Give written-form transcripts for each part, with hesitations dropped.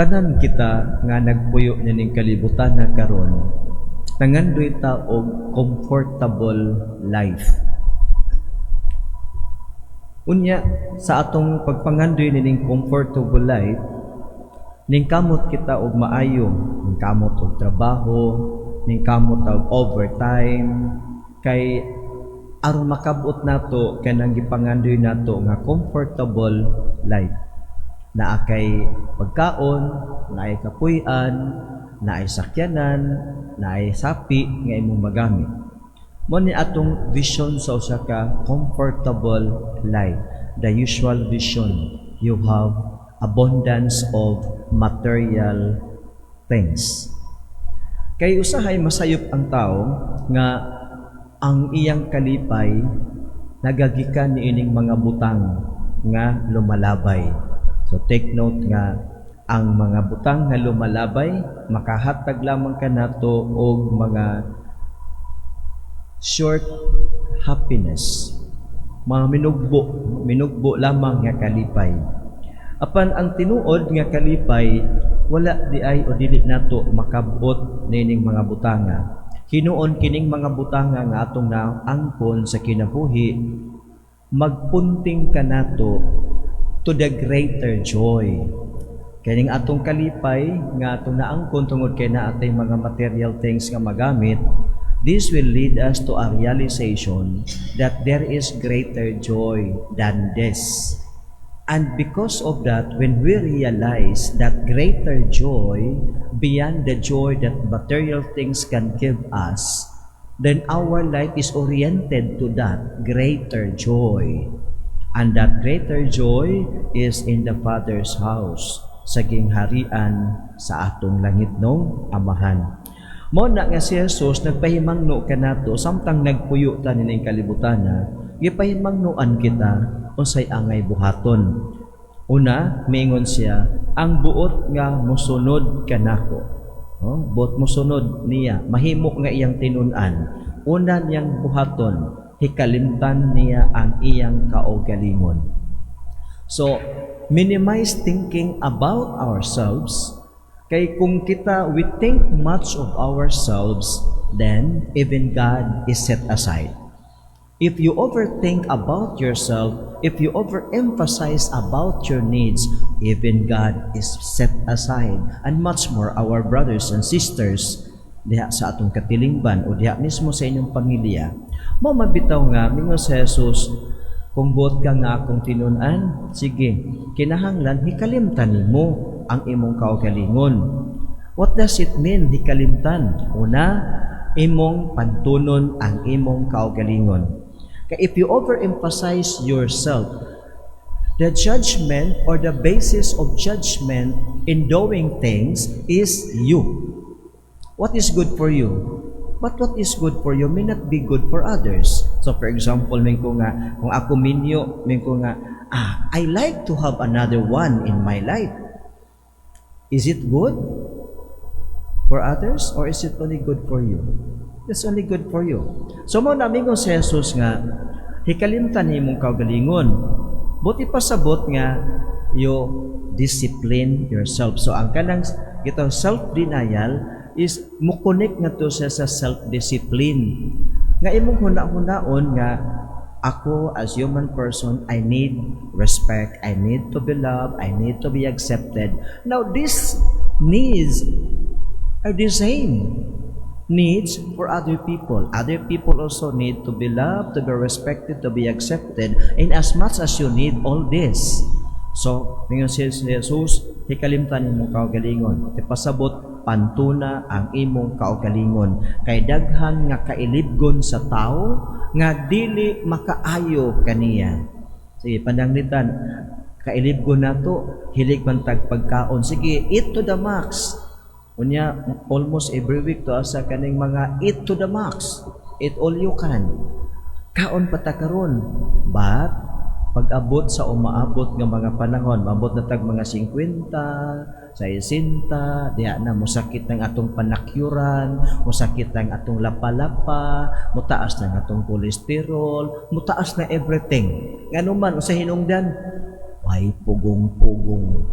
Tanan kita nga nagpuyo nining kalibutan na karon, nangandoy ta og comfortable life. Unya sa atong pagpangandoy nining comfortable life, ning kamot kita og maayo, ning kamot og trabaho, ning kamot og overtime, kay aron makabot nato kanang gipangandoy nato nga comfortable life. Naa kay pagkaon, naay kapuy-an, naay sakyanan, naay sapi nga imong magamit. Mo ni atong vision sa usa ka comfortable life. The usual vision, you have abundance of material things. Kay usahay masayop ang tao nga ang iyang kalipay nagagikan niining mga butang nga lumalabay. So take note nga ang mga butang nga lumalabay makahatag lamang kanato og mga short happiness, mga minugbo lamang nga kalipay. Apan ang tinuod nga kalipay wala di ay o dili nato makabot nining mga butanga. Hinuon kining mga butanga nga atong naangkon sa kinabuhi, magpunting kanato to the greater joy. Kaning atong kalipay nga atong naangkon tungod kay naatay mga material things nga magamit, this will lead us to a realization that there is greater joy than this. And because of that, when we realize that greater joy beyond the joy that material things can give us, then our life is oriented to that greater joy. And that greater joy is in the Father's house, sa gingharian sa atong langit no Amahan. Mo na nga si Jesus nagpahimangno kanato samtang nagpuyo ta nining kalibutan, gipahimangnoan kita unsay angay buhaton. Una, miingon siya, ang buot nga mosunod kanako. Buot mosunod niya, mahimo nga iyang tinun-an. Una niyang buhaton, hikalimtan niya ang iyang kaugalingon. So, minimize thinking about ourselves. Kay kung we think much of ourselves, then even God is set aside. If you overthink about yourself, if you overemphasize about your needs, even God is set aside. And much more our brothers and sisters diha sa atong katilingban o diha mismo sa inyong pamilya. Mo mabitaw nga mingon si Jesus, kung buot ka nga akong tinun-an, sige, kinahanglan hikalimtan nimo ang imong kaugalingon. What does it mean hikalimtan? Una, imong pantunon ang imong kaugalingon. If you overemphasize yourself, the judgment or the basis of judgment in doing things is you. What is good for you? But what is good for you may not be good for others. So for example, kung ako minyo, I like to have another one in my life. Is it good for others or is it only good for you? It's only good for you. So mo namin kung si Jesus nga, hikalimtan imong kaugalingon. Buti pasabot nga, you discipline yourself. So ang kanang itong self-denial is mukonek nga to sa self-discipline. Nga imong huna-hunaon nga, ako as human person, I need respect, I need to be loved, I need to be accepted. Now these needs are the same needs for other people. Other people also need to be loved, to be respected, to be accepted, in as much as you need all this. So, ngayon si Jesus, hikalimtan imong kaugalingon. Pasabot, pantuna ang imong kaugalingon. Kay daghan nga kailibgon sa tao, nga dili makaayo kaniya. Sige, pananglitan, kailibgon nato, hilig man tagpagkaon. Sige, eat to the max. Unya, almost every week to asa kaning mga eat to the max. Eat all you can. Kaon patakaron. But, pag-abot sa umaabot ng mga panahon, maabot na tag mga 50, 60, diya na musakit ng atong panakyuran, musakit ng atong lapalapa, mutaas ng atong kolesterol, mutaas na everything. Ngano man, sa hinungdan, ay pugong-pugong.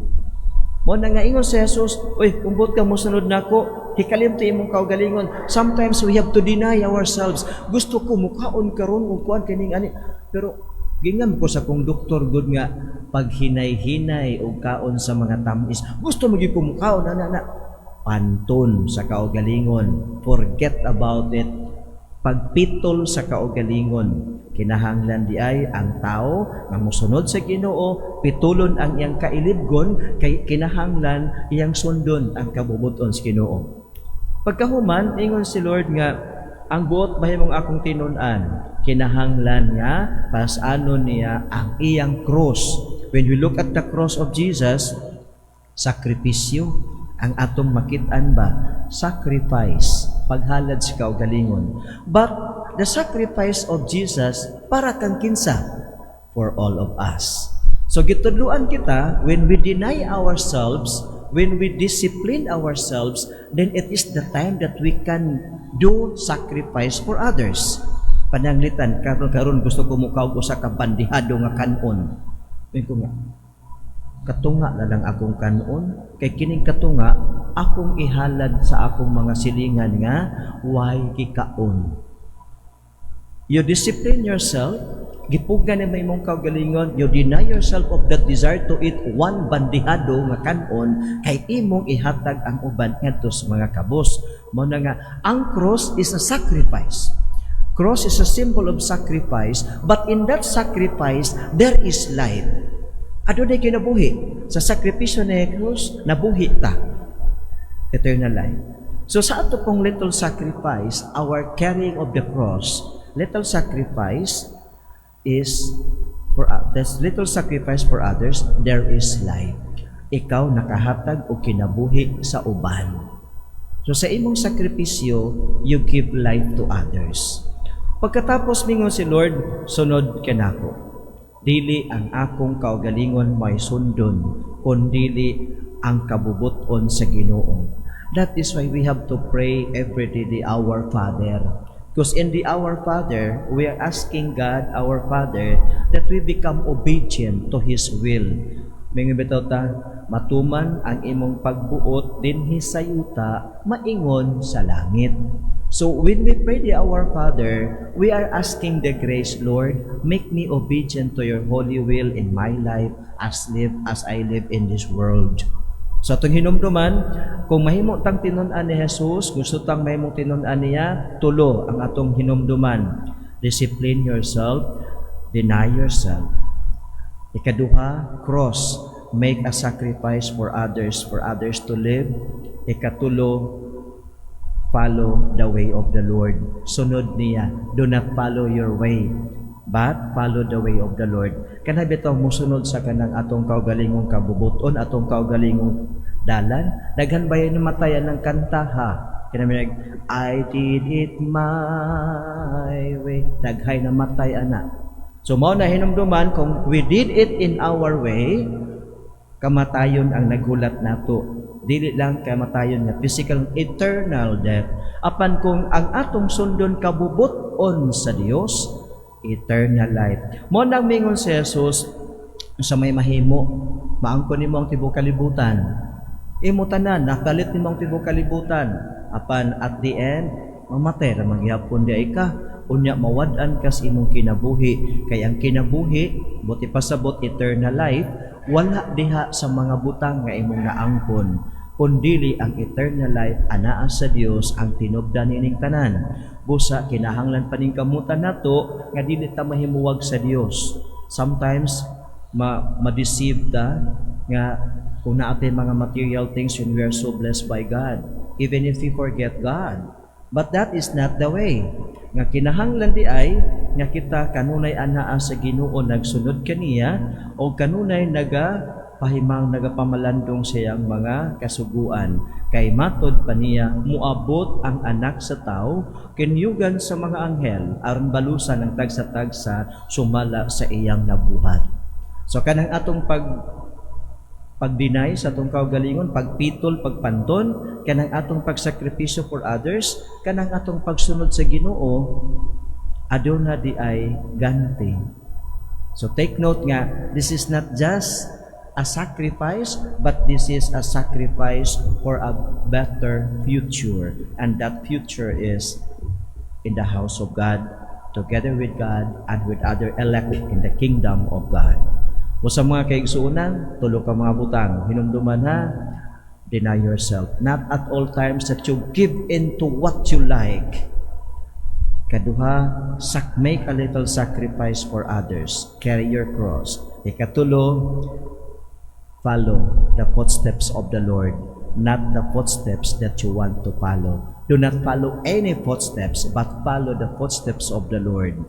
Mo na nga ingon si Jesus, "Uy, kumbot ka mo sunod nako, hikalimto imong kaugalingon." Sometimes we have to deny ourselves. Gusto ko mukaon karon ug kuan kining ani, pero gingan ko sa kong doktor good nga paghinay-hinay og kaon sa mga tamis. Gusto mo gyud ko mukaon ana. Panton sa kaugalingon. Forget about it. Pagpitol sa kaugalingon. Kinahanglan di ay ang tao nga mosunod sa Ginoo, pitulon ang iyang kailibgon, kay kinahanglan iyang sundon ang kabubuton sa Ginoo. Pagkahuman, ingon si Lord nga, ang buot mahimong akong tinun-an, kinahanglan nga pasano niya ang iyang cross. When we look at the cross of Jesus, sakripisyo ang atong makit-an ba? Sacrifice, paghalad sa kaugalingon. But the sacrifice of Jesus para kang kinsa? For all of us. So gitudluan kita, when we deny ourselves, when we discipline ourselves, then it is the time that we can do sacrifice for others. Pananglitan, karon gusto ko mukaw ko sa kabandihado nga kanon. May ko nga, katunga na lang akong kanon, kay kining katunga, akong ihalad sa akong mga silingan nga, why kikaon. You discipline yourself, gipugan na may mong kaugalingon, you deny yourself of that desire to eat one bandihado nga kanon, kay imong ihatag ang uban ngadto sa mga kabos. Mo na nga, ang cross is a sacrifice. Cross is a symbol of sacrifice, but in that sacrifice, there is life. Adunay kinabuhi. Sa sakripisyo ni Jesus, nabuhi ta. Eternal life. So sa ato pong little sacrifice, our carrying of the cross, little sacrifice is for this little sacrifice for others, there is life. Ikaw nakahatag o kinabuhi sa uban. So sa imong sakripisyo, you give life to others. Pagkatapos mingon si Lord, sunod ka nako. Dili ang akong kaugalingon may sundon, kundili ang kabubuton sa Ginoo. That is why we have to pray every day the Our Father. Because in the Our Father, we are asking God, our Father, that we become obedient to His will. Mga bitaw ta, matuman ang imong pagbuot dinhi sa yuta, maingon sa langit. So when we pray the Our Father, we are asking the grace, Lord, make me obedient to your holy will in my life as I live in this world. So atong hinumduman, kung mahimo tang tinun-an ni Jesus, gusto tang mahimong tinun-an niya, tulo ang atong hinumduman. Discipline yourself, deny yourself. Ikaduha, cross, make a sacrifice for others to live. Ikatulo, follow the way of the Lord. Sunod niya. Do not follow your way, but follow the way of the Lord. Kana bitaw musunod sa kanang atong kaugalingong kabubuton, atong kaugalingong dalan. Daghan bayan na matayan ng kanta ha. Kinamig, I did it my way. Daghay na matay ana. So mao na hinumduman, kung we did it in our way, kamatayon ang naghulat nato. Dili lang kamatayon nga physical, eternal death. Apan kung ang atong sundon kabubuton sa Dios, eternal life. Mo nang mingon si Jesus sa may mahimo, maangkon nimo ang tibuok kalibutan. Imo tanan nakalit nimo ang tibuok kalibutan. Apan at the end, mamatay ra mangyapon di ka. Unya mawad-an ka sa imong kinabuhi. Kay ang kinabuhi, buti pasabot eternal life, wala diha sa mga butang nga imong naangkon, kundili ang eternal life anaa sa Dios ang tinubdan nining tanan. Busa kinahanglan paning kamutan nato nga dili ta mahimuwag sa Dios. Sometimes ma-deceive ta nga kung naatin mga material things when we are so blessed by God, even if we forget God. But that is not the way. Nga kinahanglan di ay nga kita kanunay anaa sa Ginoo nagsunod kaniya o kanunay nagapamalandong siyang mga kasuguan. Kay matod pa niya muabot ang anak sa tao kinyugan sa mga anghel aron balusan ang tagsa-tagsa sumala sa iyang nabuhat. So kanang atong pagdinay sa atong kaugalingon, pagpitol, pagpanton, kanang atong pagsakripisyo for others, kanang atong pagsunod sa Ginoo, aduna di ay ganti. So take note nga, this is not just a sacrifice, but this is a sacrifice for a better future. And that future is in the house of God, together with God and with other elect in the kingdom of God. O sa mga kaigsuunan, tulo ka mga butang, hinumduman ha, deny yourself. Not at all times that you give in to what you like. Kaduha, make a little sacrifice for others. Carry your cross. Ikatulo, follow the footsteps of the Lord, not the footsteps that you want to follow. Do not follow any footsteps, but follow the footsteps of the Lord.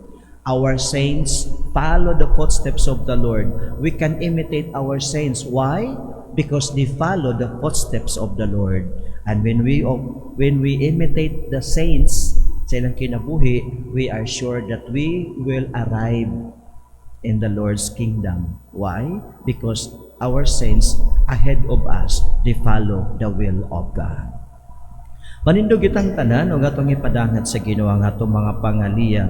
Our saints follow the footsteps of the Lord. We can imitate our saints. Why? Because they follow the footsteps of the Lord. And when we imitate the saints sa ilang kinabuhi, we are sure that we will arrive in the Lord's kingdom. Why? Because our saints ahead of us, they follow the will of God. Panindog itang tanan o nga itong ipadangat sa Ginoo nga itong mga pangaliya